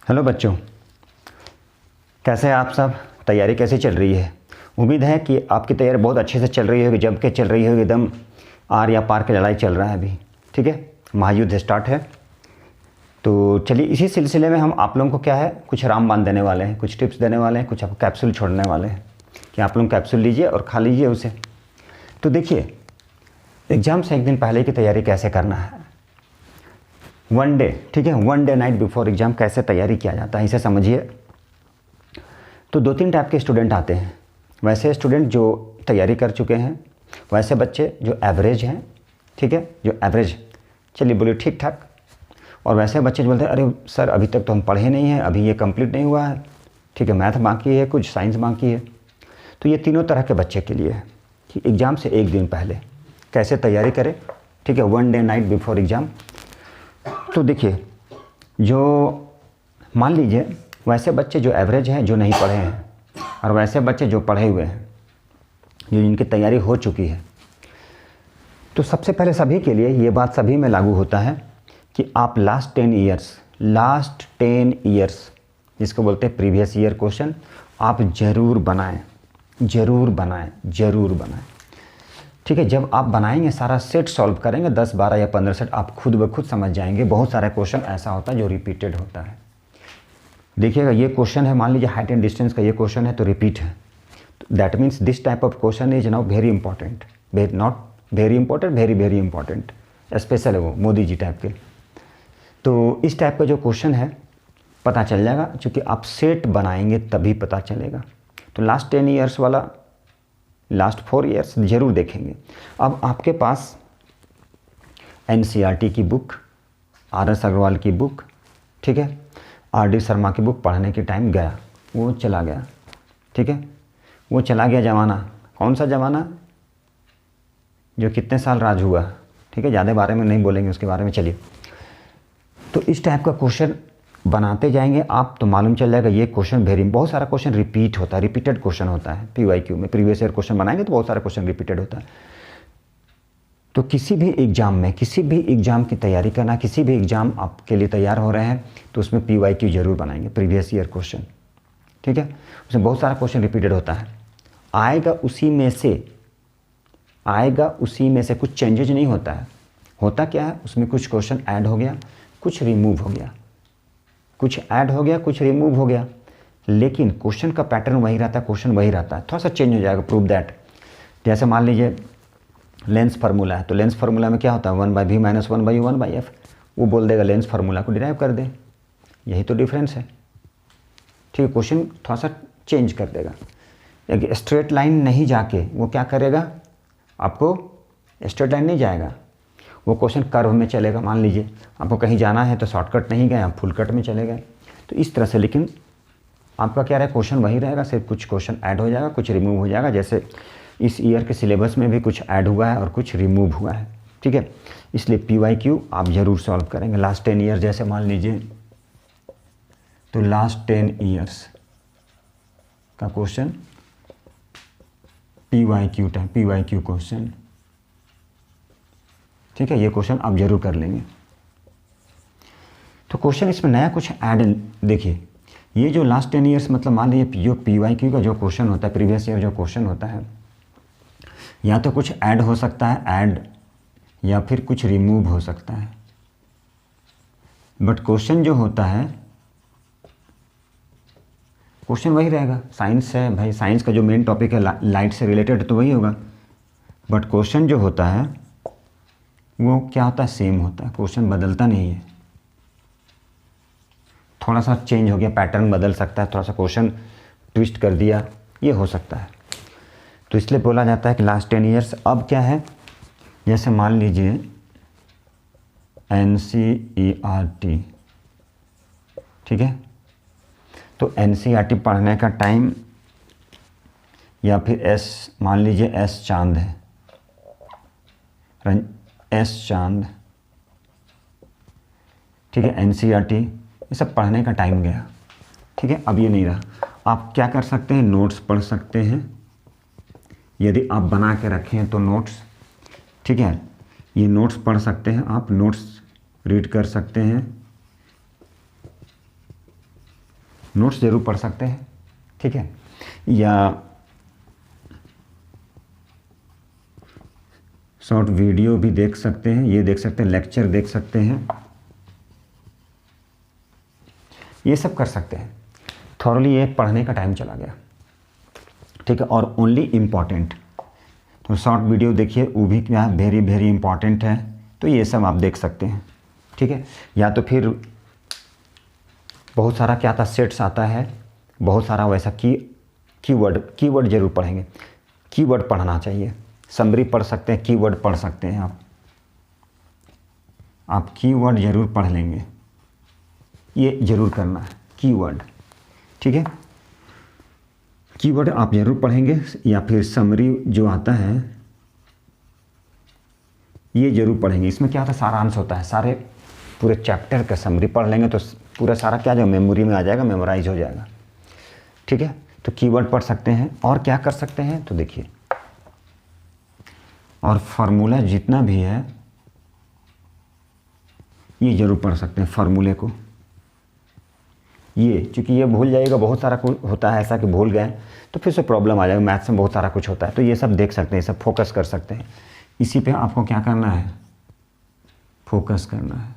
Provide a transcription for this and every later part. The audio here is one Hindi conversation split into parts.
हेलो बच्चों, कैसे हैं आप सब? तैयारी कैसी चल रही है? उम्मीद है कि आपकी तैयारी बहुत अच्छे से चल रही होगी, जम के चल रही होगी, एकदम आर या पार की लड़ाई चल रहा है अभी। ठीक है, महायुद्ध स्टार्ट है। तो चलिए इसी सिलसिले में हम आप लोगों को क्या है कुछ रामबाण देने वाले हैं, कुछ टिप्स देने वाले हैं, कुछ आपको कैप्सूल छोड़ने वाले हैं कि आप लोग कैप्सूल लीजिए और खा लीजिए उसे। तो देखिए, एग्ज़ाम से एक दिन पहले की तैयारी कैसे करना है, वन डे, ठीक है, one day night before exam कैसे तैयारी किया जाता है, इसे समझिए। तो दो तीन टाइप के स्टूडेंट आते हैं। वैसे स्टूडेंट जो तैयारी कर चुके हैं, वैसे बच्चे जो एवरेज हैं, ठीक है, जो एवरेज, चलिए बोलिए ठीक ठाक, और वैसे बच्चे जो बोलते हैं अरे सर अभी तक तो हम पढ़े नहीं हैं, अभी ये कंप्लीट नहीं हुआ है, ठीक है, मैथ बाकी है, कुछ साइंस बाकी है। तो ये तीनों तरह के बच्चे के लिए है कि एग्ज़ाम से एक दिन पहले कैसे तैयारी करें, ठीक है, one day night before exam. तो देखिए, जो मान लीजिए वैसे बच्चे जो एवरेज हैं, जो नहीं पढ़े हैं, और वैसे बच्चे जो पढ़े हुए हैं, जो इनकी तैयारी हो चुकी है, तो सबसे पहले सभी के लिए ये बात सभी में लागू होता है कि आप लास्ट 10 ईयर्स जिसको बोलते हैं प्रीवियस ईयर क्वेश्चन, आप ज़रूर बनाएं, ज़रूर बनाएं, ज़रूर बनाएं। ठीक है, जब आप बनाएंगे, सारा सेट सॉल्व करेंगे, 10, 12 या 15 सेट, आप खुद ब खुद समझ जाएंगे। बहुत सारे क्वेश्चन ऐसा होता है जो रिपीटेड होता है। देखिएगा, ये क्वेश्चन है, मान लीजिए हाइट एंड डिस्टेंस का ये क्वेश्चन है, तो रिपीट है, that means this type of question is now very important, not very important, very very important, special है वो, मोदी जी टाइप के। तो इस टाइप का जो क्वेश्चन है पता चल जाएगा, क्योंकि आप सेट बनाएंगे तभी पता चलेगा। तो लास्ट 10 ईयर्स वाला, लास्ट 4 ईयर्स ज़रूर देखेंगे। अब आपके पास NCERT की बुक, RS अग्रवाल की बुक, ठीक है, RD शर्मा की बुक पढ़ने के टाइम गया, वो चला गया, ठीक है, वो चला गया ज़माना। कौन सा ज़माना? जो कितने साल राज हुआ, ठीक है, ज़्यादा बारे में नहीं बोलेंगे उसके बारे में। चलिए, तो इस टाइप का क्वेश्चन बनाते जाएंगे आप, तो मालूम चल जाएगा ये क्वेश्चन बहुत सारा क्वेश्चन रिपीट होता है, रिपीटेड क्वेश्चन होता है। PYQ में प्रीवियस ईयर क्वेश्चन बनाएंगे तो बहुत सारा क्वेश्चन रिपीटेड होता है। तो किसी भी एग्ज़ाम में, किसी भी एग्ज़ाम की तैयारी करना, किसी भी एग्ज़ाम आपके लिए तैयार हो रहे हैं, तो उसमें PYQ जरूर बनाएंगे, प्रीवियस ईयर क्वेश्चन, ठीक है। उसमें बहुत सारा क्वेश्चन रिपीटेड होता है, आएगा उसी में से, कुछ चेंजेज नहीं होता है। होता क्या है, उसमें कुछ क्वेश्चन ऐड हो गया, कुछ रिमूव हो गया, कुछ ऐड हो गया, कुछ रिमूव हो गया, लेकिन क्वेश्चन का पैटर्न वही रहता है, क्वेश्चन वही रहता है, थोड़ा सा चेंज हो जाएगा। प्रूव दैट, जैसे मान लीजिए लेंस फार्मूला है, तो लेंस फार्मूला में क्या होता है, 1/v - 1/u 1/f, वो बोल देगा लेंस फार्मूला को डिराइव कर दे, यही तो डिफरेंस है, ठीक है। क्वेश्चन थोड़ा सा चेंज कर देगा। एक स्ट्रेट लाइन नहीं जाके वो क्या करेगा, आपको स्ट्रेट लाइन नहीं जाएगा, वो क्वेश्चन कर्व में चलेगा। मान लीजिए आपको कहीं जाना है तो शॉर्टकट नहीं गए, आप फुल कट में चले गए, तो इस तरह से। लेकिन आपका क्या रहा, क्वेश्चन वही रहेगा, सिर्फ कुछ क्वेश्चन ऐड हो जाएगा, कुछ रिमूव हो जाएगा। जैसे इस ईयर के सिलेबस में भी कुछ ऐड हुआ है और कुछ रिमूव हुआ है, ठीक है। इसलिए PYQ आप ज़रूर सॉल्व करेंगे। लास्ट 10 ईयर जैसे मान लीजिए, तो लास्ट 10 ईयर्स का क्वेश्चन PYQ क्वेश्चन, ठीक है, ये क्वेश्चन आप जरूर कर लेंगे। तो क्वेश्चन इसमें नया कुछ ऐड, देखिए ये जो लास्ट 10 ईयर्स, मतलब मान लीजिए जो PYQ का जो क्वेश्चन होता है, प्रीवियस ईयर जो क्वेश्चन होता है, या तो कुछ ऐड हो सकता है, ऐड, या फिर कुछ रिमूव हो सकता है, बट क्वेश्चन जो होता है, क्वेश्चन वही रहेगा। साइंस है भाई, साइंस का जो मेन टॉपिक है लाइट से रिलेटेड, तो वही होगा, बट क्वेश्चन जो होता है वो क्या होता है, सेम होता है, क्वेश्चन बदलता नहीं है। थोड़ा सा चेंज हो गया, पैटर्न बदल सकता है, थोड़ा सा क्वेश्चन ट्विस्ट कर दिया, ये हो सकता है। तो इसलिए बोला जाता है कि लास्ट 10 ईयर्स। अब क्या है, जैसे मान लीजिए NCERT, ठीक है, तो NCERT पढ़ने का टाइम, या फिर मान लीजिए S चांद है, S चांद, ठीक है, NCERT, ये सब पढ़ने का टाइम गया, ठीक है। अब ये नहीं रहा, आप क्या कर सकते हैं, नोट्स पढ़ सकते हैं, यदि आप बना के रखें हैं तो नोट्स, ठीक है, ये नोट्स पढ़ सकते हैं, आप नोट्स रीड कर सकते हैं, नोट्स ज़रूर पढ़ सकते हैं, ठीक है, या शॉर्ट वीडियो भी देख सकते हैं, ये देख सकते हैं, लेक्चर देख सकते हैं, ये सब कर सकते हैं। थॉरली ये पढ़ने का टाइम चला गया, ठीक है। और ओनली इम्पॉर्टेंट, तो शॉर्ट वीडियो देखिए, वो भी क्या वेरी वेरी इंपॉर्टेंट है, तो ये सब आप देख सकते हैं, ठीक है। या तो फिर बहुत सारा क्या आता सेट्स आता है, बहुत सारा वैसा कीवर्ड ज़रूर पढ़ेंगे, कीवर्ड पढ़ना चाहिए। समरी पढ़ सकते हैं, कीवर्ड पढ़ सकते हैं आप कीवर्ड ज़रूर पढ़ लेंगे, ये ज़रूर करना है कीवर्ड, ठीक है। कीवर्ड आप ज़रूर पढ़ेंगे, या फिर समरी जो आता है ये ज़रूर पढ़ेंगे। इसमें क्या होता है, सारांश होता है, सारे पूरे चैप्टर का समरी पढ़ लेंगे तो पूरा सारा क्या जो मेमोरी में आ जाएगा, मेमोराइज हो जाएगा, ठीक है। तो कीवर्ड पढ़ सकते हैं। और क्या कर सकते हैं, तो देखिए, और फार्मूला जितना भी है ये ज़रूर पढ़ सकते हैं फार्मूले को। ये चूँकि ये भूल जाइएगा, बहुत सारा कुछ होता है ऐसा कि भूल गए तो फिर से प्रॉब्लम आ जाएगा। मैथ्स में बहुत सारा कुछ होता है, तो ये सब देख सकते हैं, ये सब फोकस कर सकते हैं। इसी पे आपको क्या करना है, फोकस करना है।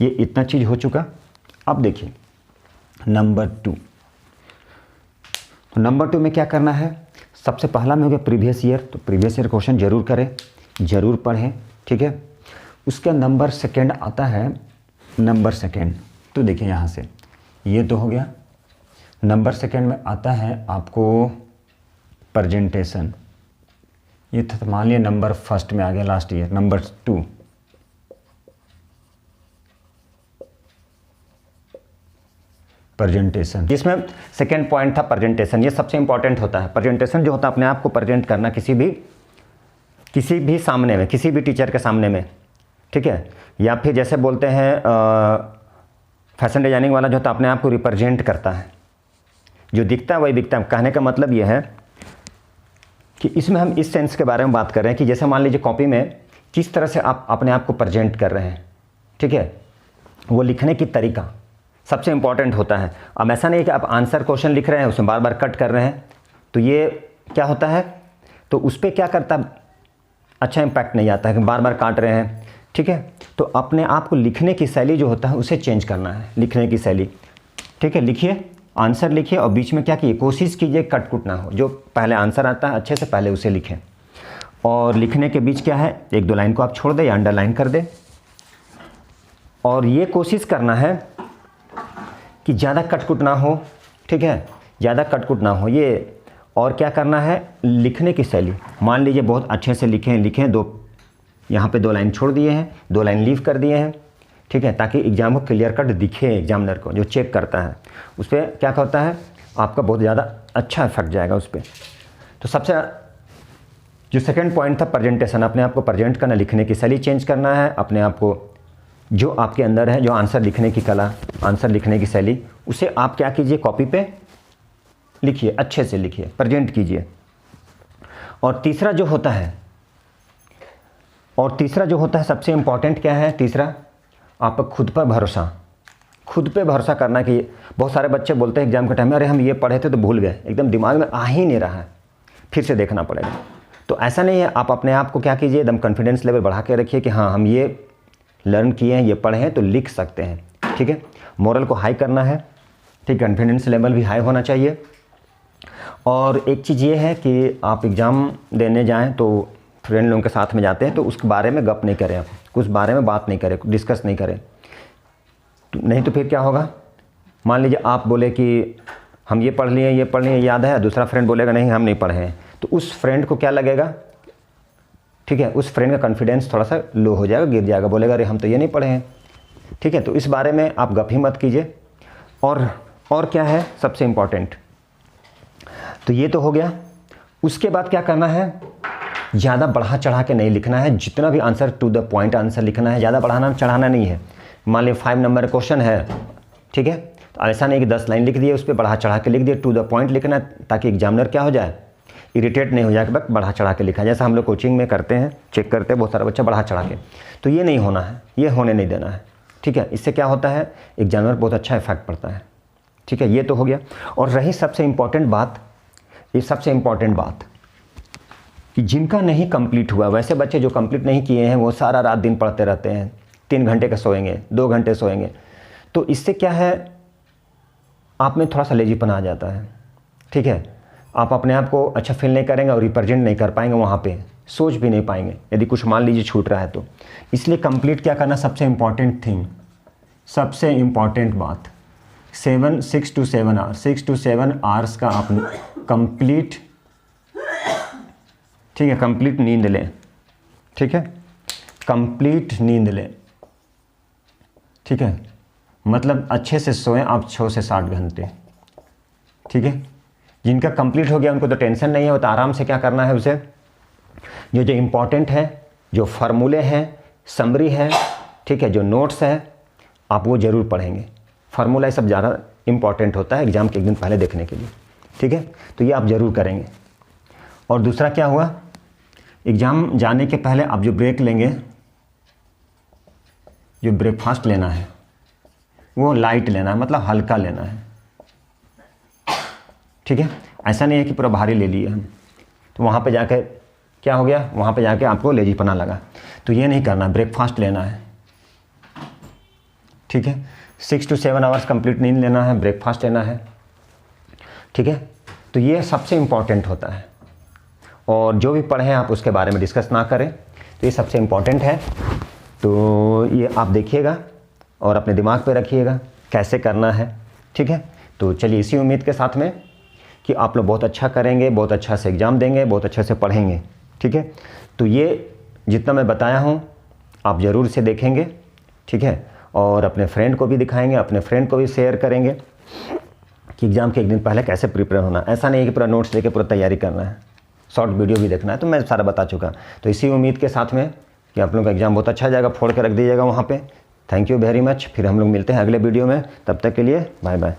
ये इतना चीज़ हो चुका। अब देखिए नंबर 2। तो नंबर 2 में क्या करना है, सबसे पहला में हो गया प्रीवियस ईयर, तो प्रीवियस ईयर क्वेश्चन जरूर करें, ज़रूर पढ़ें, ठीक है। उसका नंबर 2 आता है, नंबर 2, तो देखिए यहाँ से ये तो हो गया। नंबर 2 में आता है आपको प्रेजेंटेशन, ये था, मान लिया नंबर 1 में आ गया लास्ट ईयर। नंबर 2 प्रेजेंटेशन, जिसमें सेकेंड पॉइंट था प्रेजेंटेशन। ये सबसे इंपॉर्टेंट होता है। प्रेजेंटेशन जो होता है अपने आप को प्रेजेंट करना किसी भी सामने में, किसी भी टीचर के सामने में, ठीक है। या फिर जैसे बोलते हैं फैशन डिजाइनिंग वाला जो होता है अपने आप को रिप्रेजेंट करता है, जो दिखता है वही दिखता है। कहने का मतलब ये है कि इसमें हम इस सेंस के बारे में बात कर रहे हैं कि जैसे मान लीजिए कॉपी में किस तरह से आप अपने आप को प्रेजेंट कर रहे हैं, ठीक है, वो लिखने की तरीका सबसे इंपॉर्टेंट होता है। अब ऐसा नहीं है कि आप आंसर क्वेश्चन लिख रहे हैं उसमें बार बार कट कर रहे हैं, तो ये क्या होता है, तो उस पर क्या करता, अच्छा इम्पैक्ट नहीं आता है कि बार बार काट रहे हैं, ठीक है। तो अपने आप को लिखने की शैली जो होता है उसे चेंज करना है, लिखने की शैली, ठीक है। लिखिए, आंसर लिखिए और बीच में क्या कीजिए, कोशिश कीजिए कट कुट ना हो। जो पहले आंसर आता है अच्छे से पहले उसे लिखें, और लिखने के बीच क्या है, 1-2 लाइन को आप छोड़ दें या अंडरलाइन कर दें। और ये कोशिश करना है कि ज़्यादा कटकुट ना हो, ठीक है, ज़्यादा कटकुट ना हो ये। और क्या करना है, लिखने की शैली, मान लीजिए बहुत अच्छे से लिखें, यहाँ पे 2 लाइन छोड़ दिए हैं, 2 लाइन लीव कर दिए हैं, ठीक है, ताकि एग्जाम को क्लियर कट दिखे, एग्जामिनर को जो चेक करता है उस पर क्या होता है, आपका बहुत ज़्यादा अच्छा इफेक्ट जाएगा उस पर। तो सबसे जो सेकंड पॉइंट था प्रेजेंटेशन, अपने आप को प्रेजेंट करना, लिखने की शैली चेंज करना है, अपने आप को जो आपके अंदर है, जो आंसर लिखने की कला, आंसर लिखने की शैली, उसे आप क्या कीजिए, कॉपी पे लिखिए, अच्छे से लिखिए, प्रेजेंट कीजिए। और तीसरा जो होता है सबसे इम्पॉर्टेंट क्या है, तीसरा, आप खुद पर भरोसा करना। कि बहुत सारे बच्चे बोलते हैं एग्जाम के टाइम में, अरे हम ये पढ़े थे तो भूल गए, एकदम दिमाग में आ ही नहीं रहा है, फिर से देखना पड़ेगा। तो ऐसा नहीं है, आप अपने आप को क्या कीजिए, एकदम कॉन्फिडेंस लेवल बढ़ा के रखिए कि हाँ हम ये लर्न किए हैं, ये पढ़े हैं तो लिख सकते हैं, ठीक है। मोरल को हाई करना है, ठीक, कॉन्फिडेंस लेवल भी हाई होना चाहिए। और एक चीज़ ये है कि आप एग्ज़ाम देने जाएं तो फ्रेंड लोगों के साथ में जाते हैं तो उसके बारे में गप नहीं करें, आप उस बारे में बात नहीं करें, डिस्कस नहीं करें, तो नहीं तो फिर क्या होगा, मान लीजिए आप बोले कि हम ये पढ़ लिए याद है, दूसरा फ्रेंड बोलेगा नहीं हम नहीं पढ़े हैं, तो उस फ्रेंड को क्या लगेगा, ठीक है, उस फ्रेंड का कॉन्फिडेंस थोड़ा सा लो हो जाएगा, गिर जाएगा, बोलेगा अरे हम तो ये नहीं पढ़े हैं, ठीक है। तो इस बारे में आप गप ही मत कीजिए। और क्या है सबसे इम्पॉर्टेंट, तो ये तो हो गया। उसके बाद क्या करना है, ज़्यादा बढ़ा चढ़ा के नहीं लिखना है, जितना भी answer to the point answer लिखना है, ज़्यादा बढ़ाना चढ़ाना नहीं है। मान लीजिए 5 नंबर क्वेश्चन है, ठीक है, तो ऐसा नहीं कि 10 लाइन लिख दिए, उस पर बढ़ा चढ़ा के लिख दिए, टू द पॉइंट लिखना है, ताकि एग्जामिनर क्या हो जाए, इरिटेट नहीं हो जाए कि बस बढ़ा चढ़ा के लिखा है। जैसा हम लोग कोचिंग में करते हैं, चेक करते हैं बहुत सारा बच्चा बढ़ा चढ़ा के, तो ये नहीं होना है, ये होने नहीं देना है, ठीक। ठीक है। इससे क्या होता है, एक जानवर बहुत अच्छा इफेक्ट पड़ता है, ठीक है। ये तो हो गया। और रही सबसे इम्पॉर्टेंट बात, ये सबसे इम्पॉर्टेंट बात कि जिनका नहीं कंप्लीट हुआ, वैसे बच्चे जो कंप्लीट नहीं किए हैं वो सारा रात दिन पढ़ते रहते हैं, 3 घंटे का सोएंगे, 2 घंटे सोएंगे, तो इससे क्या है, आप में थोड़ा सा लेजीपन आ जाता है, ठीक है। आप अपने आप को अच्छा फील नहीं करेंगे और रिप्रेजेंट नहीं कर पाएंगे वहाँ पे, सोच भी नहीं पाएंगे यदि कुछ मान लीजिए छूट रहा है तो। इसलिए कंप्लीट क्या करना सबसे इम्पॉर्टेंट थिंग, सबसे इम्पॉर्टेंट बात, 6 to 7 आवर्स, 6 to 7 आवर्स का आप कंप्लीट, ठीक है, कंप्लीट नींद लें, ठीक है, कंप्लीट नींद लें, ठीक है। मतलब अच्छे से सोएं आप 6 से 7 घंटे, ठीक है। जिनका कंप्लीट हो गया उनको तो टेंशन नहीं है, वो तो आराम से क्या करना है, उसे जो जो इम्पॉर्टेंट है, जो फार्मूले हैं, समरी है, ठीक है, जो नोट्स है, आप वो ज़रूर पढ़ेंगे। फार्मूला ये सब ज़्यादा इम्पॉर्टेंट होता है एग्ज़ाम के एक दिन पहले देखने के लिए, ठीक है। तो ये आप ज़रूर करेंगे। और दूसरा क्या हुआ, एग्ज़ाम जाने के पहले आप जो ब्रेक लेंगे, जो ब्रेकफास्ट लेना है वो लाइट लेना है, मतलब हल्का लेना है, ठीक है। ऐसा नहीं है कि पूरा भारी ले लिए हम, तो वहाँ पे जाके क्या हो गया, वहाँ पे जाके आपको लेजीपना लगा, तो ये नहीं करना, ब्रेकफास्ट लेना है, ठीक है। 6 to 7 आवर्स कंप्लीट नींद लेना है, ब्रेकफास्ट लेना है, ठीक है। तो ये सबसे इम्पॉर्टेंट होता है। और जो भी पढ़ें आप उसके बारे में डिस्कस ना करें, तो ये सबसे इम्पॉर्टेंट है। तो ये आप देखिएगा और अपने दिमाग पे रखिएगा कैसे करना है, ठीक है। तो चलिए इसी उम्मीद के साथ में कि आप लोग बहुत अच्छा करेंगे, बहुत अच्छा से एग्ज़ाम देंगे, बहुत अच्छे से पढ़ेंगे, ठीक है। तो ये जितना मैं बताया हूँ आप ज़रूर इसे देखेंगे, ठीक है। और अपने फ्रेंड को भी दिखाएंगे, अपने फ्रेंड को भी शेयर करेंगे कि एग्ज़ाम के एक दिन पहले कैसे प्रिपेयर होना। ऐसा नहीं है कि पूरा नोट्स लेके पूरा तैयारी करना है, शॉर्ट वीडियो भी देखना है, तो मैं सारा बता चुका। तो इसी उम्मीद के साथ में कि आप लोगों का एग्ज़ाम बहुत अच्छा जाएगा, फोड़ के रख दीजिएगा वहाँ पे। Thank you very much. फिर हम लोग मिलते हैं अगले वीडियो में, तब तक के लिए बाय बाय।